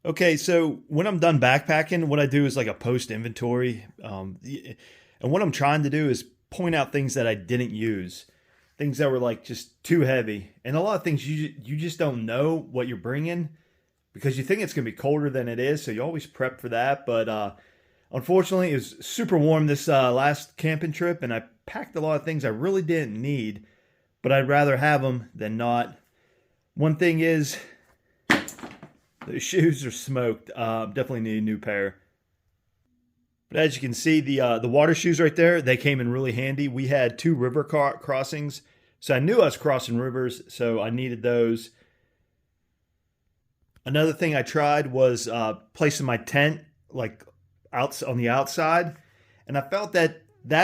Okay, so when I'm done backpacking, what I do is like a post inventory. And what I'm trying to do is point out things that I didn't use, things that were like just too heavy. And a lot of things you just don't know what you're bringing because you think it's going to be colder than it is. So you always prep for that. But unfortunately, it was super warm this last camping trip, and I packed a lot of things I really didn't need, but I'd rather have them than not. One thing is, the shoes are smoked. Definitely need a new pair. But as you can see, the water shoes right there, they came in really handy. We had two river crossings, so I knew I was crossing rivers, so I needed those. Another thing I tried was placing my tent like out on the outside, and I felt that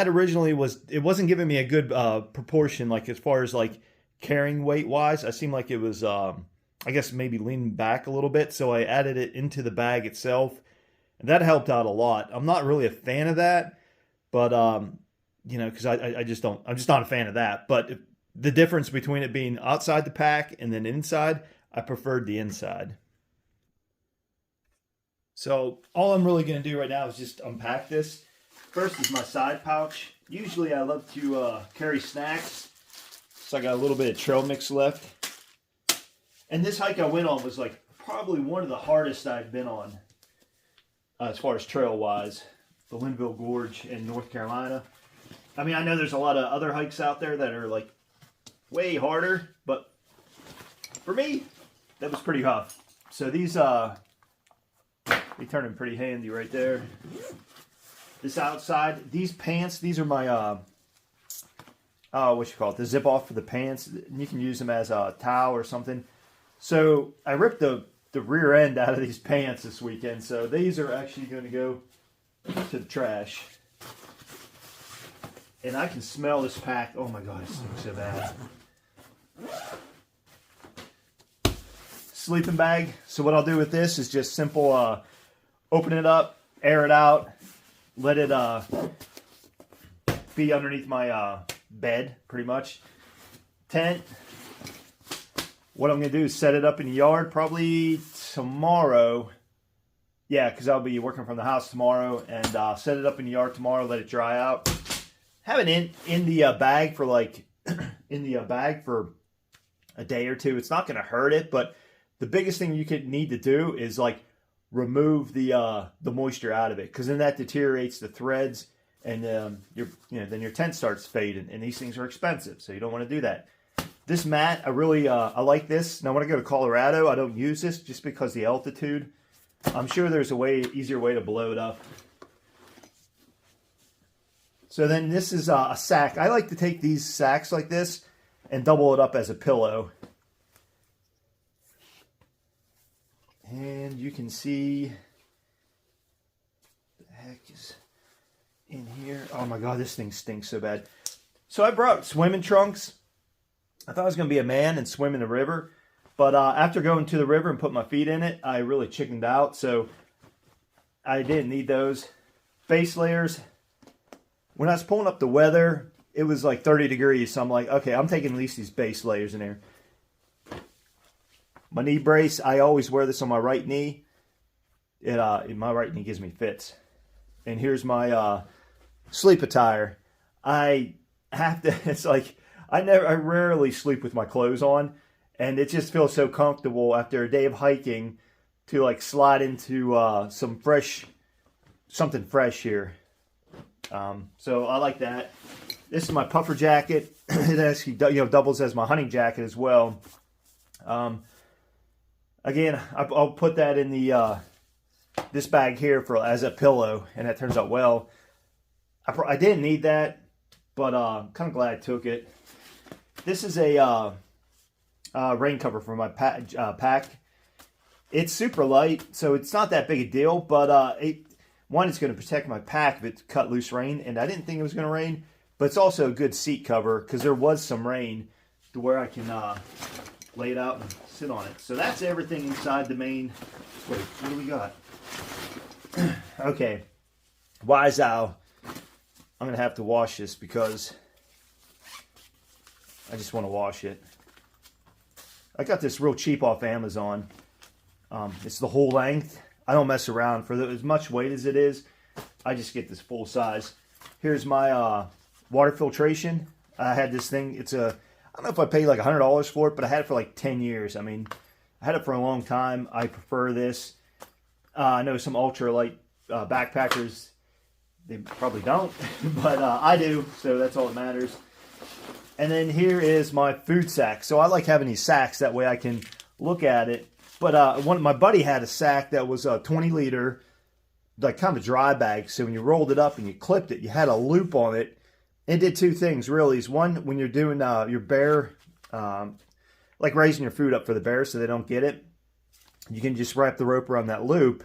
originally it wasn't giving me a good proportion, like as far as like carrying weight wise. I seemed like it was I guess maybe leaning back a little bit, so I added it into the bag itself, and that helped out a lot. I'm not really a fan of that, but because I just don't, I'm just not a fan of that. But the difference between it being outside the pack and then inside, I preferred the inside. So all I'm really going to do right now is just unpack this. First is my side pouch. Usually I love to carry snacks, so I got a little bit of trail mix left. And this hike I went on was like probably one of the hardest I've been on as far as trail wise. The Linville Gorge in North Carolina. I mean, I know there's a lot of other hikes out there that are like way harder, but for me, that was pretty tough. So these they turn in pretty handy right there. This outside, these pants, these are my what you call it, the zip off for the pants. You can use them as a towel or something. So I ripped the rear end out of these pants this weekend. So these are actually going to go to the trash. And I can smell this pack. Oh my God, it stinks so bad. Sleeping bag. So what I'll do with this is just simple, open it up, air it out, let it be underneath my bed, pretty much. Tent. What I'm going to do is set it up in the yard probably tomorrow. Yeah, because I'll be working from the house tomorrow, and set it up in the yard tomorrow, let it dry out. Have it in the bag for like for a day or two. It's not going to hurt it, but the biggest thing you could need to do is like remove the moisture out of it, because then that deteriorates the threads, and then your tent starts fading, and these things are expensive, so you don't want to do that. This mat, I like this. Now when I go to Colorado, I don't use this just because the altitude. I'm sure there's a easier way to blow it up. So then this is a sack. I like to take these sacks like this and double it up as a pillow. And you can see what the heck is in here. Oh my God, this thing stinks so bad. So I brought swimming trunks. I thought I was going to be a man and swim in the river. But after going to the river and put my feet in it, I really chickened out. So I didn't need those. Base layers. When I was pulling up the weather, it was like 30 degrees. So I'm like, okay, I'm taking at least these base layers in there. My knee brace, I always wear this on my right knee. My right knee gives me fits. And here's my sleep attire. I have to, it's like, I rarely sleep with my clothes on, and it just feels so comfortable after a day of hiking to like slide into something fresh here. So I like that. This is my puffer jacket. It actually doubles as my hunting jacket as well. Again, I'll put that in the this bag here as a pillow, and that turns out well. I didn't need that, but I'm kind of glad I took it. This is a rain cover for my pack. It's super light, so it's not that big a deal, but it's going to protect my pack if it cut loose rain, and I didn't think it was going to rain, but it's also a good seat cover because there was some rain to where I can lay it out and sit on it. So that's everything inside the main. Wait, what do we got? Okay, wise owl. I'm going to have to wash this because I just want to wash it. I got this real cheap off Amazon. It's the whole length. I don't mess around. For as much weight as it is, I just get this full size. Here's my water filtration. I had this thing. It's a, I don't know if I paid like $100 for it, but I had it for like 10 years. I mean, I had it for a long time. I prefer this. I know some ultralight backpackers, they probably don't, but I do, so that's all that matters. And then here is my food sack. So I like having these sacks, that way I can look at it. But my buddy had a sack that was a 20-liter, like kind of a dry bag. So when you rolled it up and you clipped it, you had a loop on it. It did two things, really. Is one, when you're doing your bear, like raising your food up for the bear so they don't get it, you can just wrap the rope around that loop.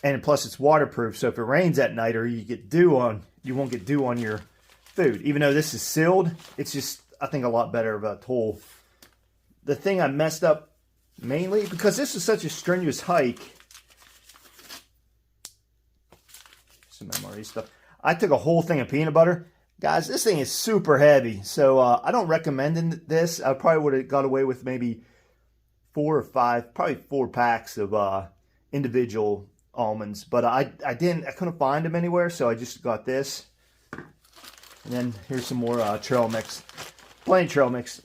And plus it's waterproof, so if it rains at night or you get dew on, you won't get dew on your food. Even though this is sealed, it's just, I think, a lot better of a tool. The thing I messed up mainly, because this is such a strenuous hike, some MRE stuff, I took a whole thing of peanut butter. Guys, this thing is super heavy, so I don't recommend this. I probably would have got away with maybe 4 or 5, probably 4 packs of individual almonds, but I couldn't find them anywhere, so I just got this. And then here's some more trail mix, plain trail mix.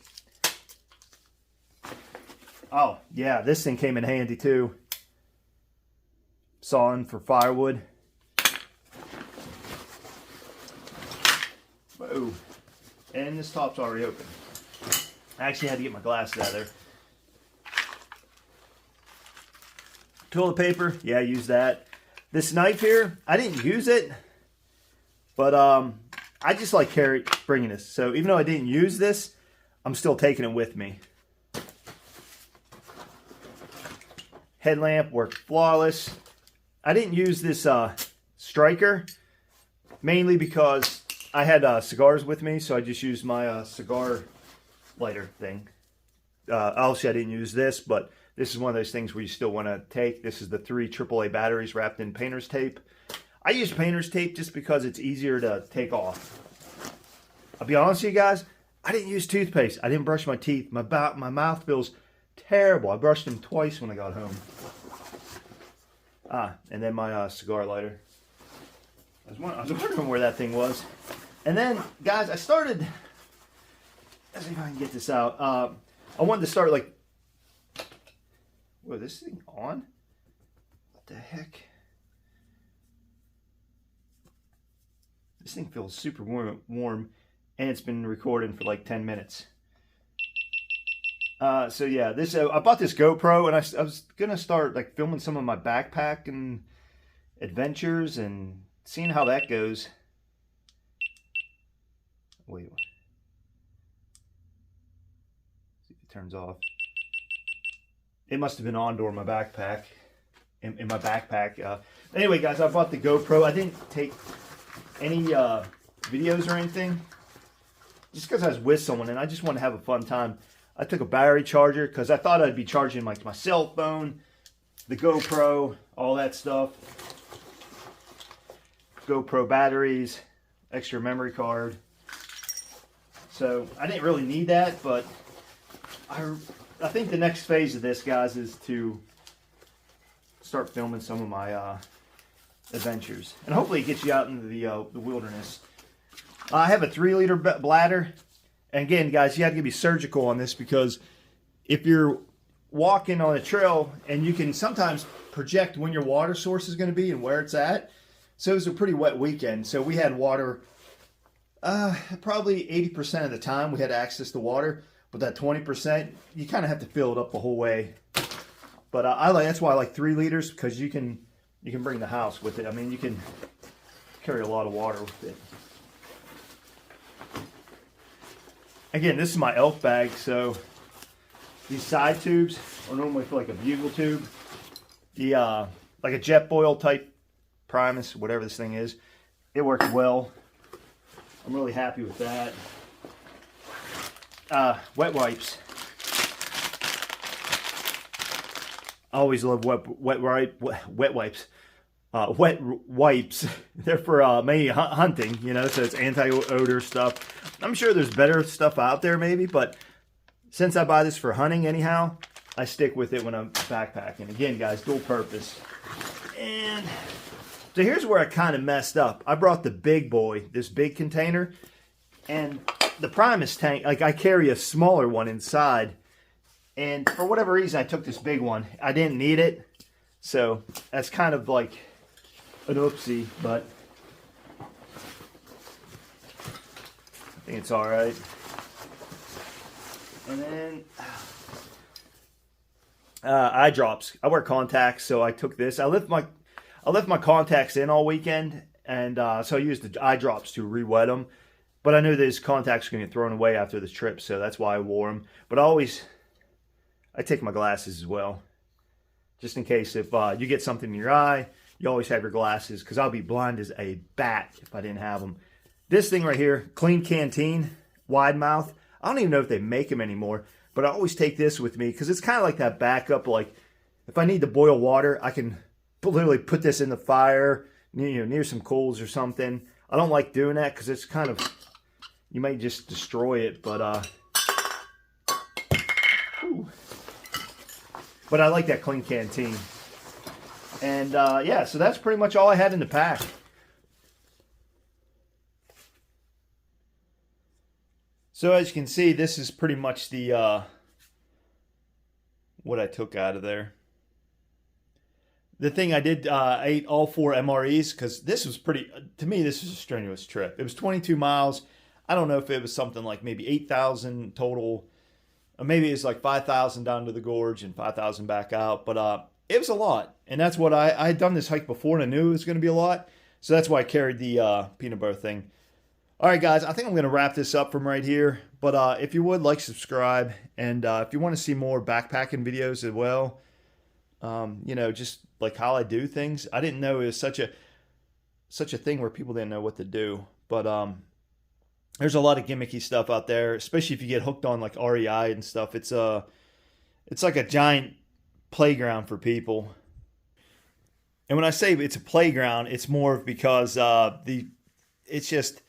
Oh yeah, this thing came in handy too. Sawing for firewood. Whoa. And this top's already open. I actually had to get my glasses out of there. Toilet paper, yeah, I used that. This knife here, I didn't use it, but I just like bringing this. So even though I didn't use this, I'm still taking it with me. Headlamp worked flawless. I didn't use this striker, mainly because I had cigars with me, so I just used my cigar lighter thing. Obviously, I didn't use this, but this is one of those things where you still want to take. This is the 3 AAA batteries wrapped in painter's tape. I use painter's tape just because it's easier to take off. I'll be honest with you guys, I didn't use toothpaste. I didn't brush my teeth. My mouth feels terrible. I brushed them twice when I got home. And then my cigar lighter. I was wondering where that thing was. And then, guys, I started, let's see if I can get this out. I wanted to start like, whoa, this thing on? What the heck? This thing feels super warm, and it's been recording for like 10 minutes. So yeah, this I bought this GoPro, and I was gonna start like filming some of my backpack and adventures and seeing how that goes. Wait. See if it turns off. It must have been on during my backpack. In my backpack. Anyway, guys, I bought the GoPro. I didn't take any videos or anything, just because I was with someone and I just wanted to have a fun time. I took a battery charger because I thought I'd be charging like my cell phone, the GoPro, all that stuff. GoPro batteries, extra memory card. So I didn't really need that, but I think the next phase of this, guys, is to start filming some of my adventures, and hopefully it gets you out into the wilderness. I have a 3-liter bladder, and again, guys, you have to be surgical on this, because if you're walking on a trail, and you can sometimes project when your water source is going to be and where it's at. So it was a pretty wet weekend, so we had water probably 80% of the time. We had access to water, but that 20%, you kind of have to fill it up the whole way. But that's why I like 3 liters, because you can bring the house with it. I mean, you can carry a lot of water with it. Again, this is my elk bag, so these side tubes are normally for like a bugle tube. The like a jet boil type Primus, whatever this thing is, it works well. I'm really happy with that. Wet wipes. I always love wet wipes. Wet wipes. They're for mainly hunting, you know, so it's anti-odor stuff. I'm sure there's better stuff out there maybe, but since I buy this for hunting anyhow, I stick with it when I'm backpacking. Again, guys, dual purpose. And so here's where I kind of messed up. I brought the big boy, this big container, and the Primus tank, like I carry a smaller one inside. And for whatever reason, I took this big one. I didn't need it. So that's kind of like an oopsie, but I think it's all right. And then eye drops. I wear contacts, so I took this. I left my contacts in all weekend, and so I used the eye drops to re-wet them. But I knew these contacts were going to get thrown away after this trip, so that's why I wore them. But I take my glasses as well, just in case if you get something in your eye, you always have your glasses, because I'll be blind as a bat if I didn't have them. This thing right here, Clean Canteen, wide mouth. I don't even know if they make them anymore, but I always take this with me because it's kind of like that backup. Like if I need to boil water, I can literally put this in the fire, near some coals or something. I don't like doing that because it's kind of, you might just destroy it, but I like that Clean Canteen. And yeah, so that's pretty much all I had in the pack. So as you can see, this is pretty much the what I took out of there. The thing I did, I ate all 4 MREs because this was to me, this was a strenuous trip. It was 22 miles. I don't know if it was something like maybe 8,000 total. Or maybe it's like 5,000 down to the gorge and 5,000 back out. But it was a lot. And that's what I had done this hike before, and I knew it was going to be a lot. So that's why I carried the peanut butter thing. All right, guys, I think I'm going to wrap this up from right here. But if you would, like, subscribe. And if you want to see more backpacking videos as well, just like how I do things. I didn't know it was such a thing where people didn't know what to do. But there's a lot of gimmicky stuff out there, especially if you get hooked on like REI and stuff. It's like a giant playground for people. And when I say it's a playground, it's more because it's just,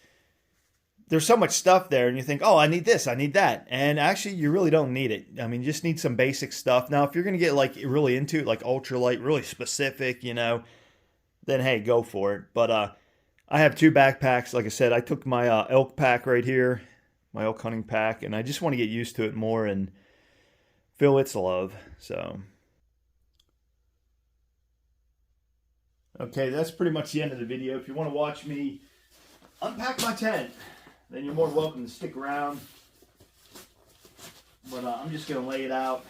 there's so much stuff there, and you think, oh, I need this, I need that. And actually, you really don't need it. I mean, you just need some basic stuff. Now, if you're going to get like really into it, like ultralight, really specific, then hey, go for it. But I have 2 backpacks. Like I said, I took my elk pack right here, my elk hunting pack, and I just want to get used to it more and feel its love. So, okay, that's pretty much the end of the video. If you want to watch me unpack my tent, then you're more welcome to stick around. But I'm just going to lay it out.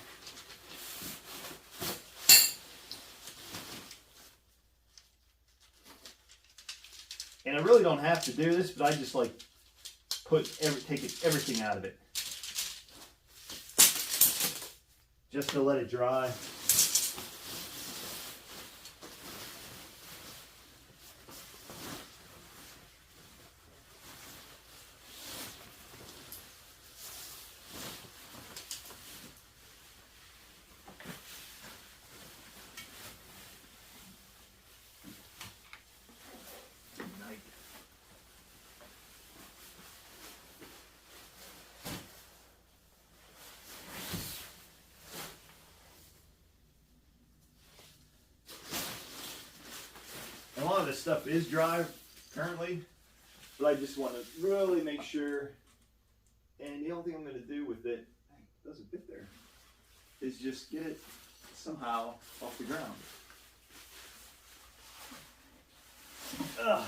And I really don't have to do this, but I just like take everything out of it, just to let it dry. A lot of this stuff is dry currently, but I just want to really make sure. And the only thing I'm going to do with it, it doesn't fit there, is just get it somehow off the ground. Ugh.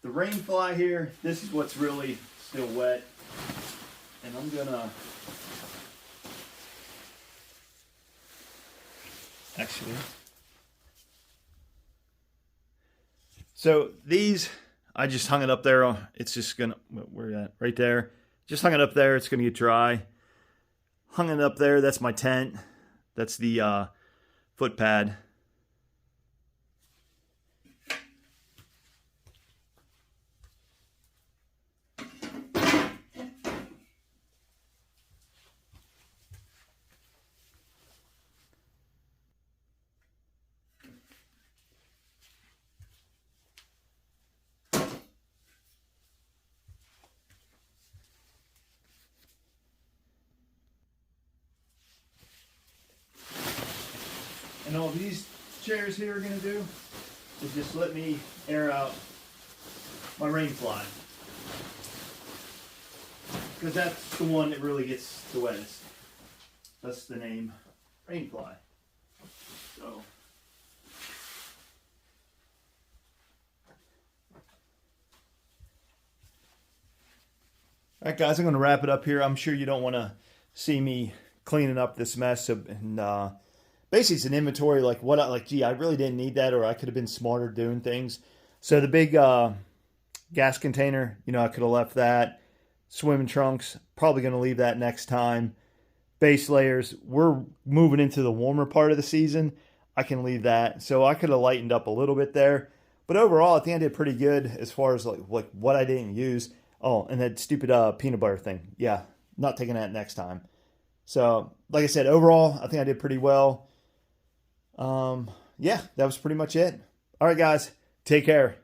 The rain fly here, this is what's really still wet. And I'm gonna actually, so these, I just hung it up there. It's just gonna, where at? Right there. Just hung it up there. It's gonna get dry. Hung it up there. That's my tent. That's the foot pad. And all these chairs here are going to do is just let me air out my rain fly. Because that's the one that really gets the wettest. That's the name, rain fly. So. All right, guys, I'm going to wrap it up here. I'm sure you don't want to see me cleaning up this mess. And basically, it's an inventory like gee, I really didn't need that, or I could have been smarter doing things. So the big gas container, I could have left that. Swimming trunks, probably going to leave that next time. Base layers, we're moving into the warmer part of the season. I can leave that. So I could have lightened up a little bit there. But overall, I think I did pretty good as far as like what I didn't use. Oh, and that stupid peanut butter thing. Yeah, not taking that next time. So, like I said, overall, I think I did pretty well. Yeah, that was pretty much it. All right, guys, take care.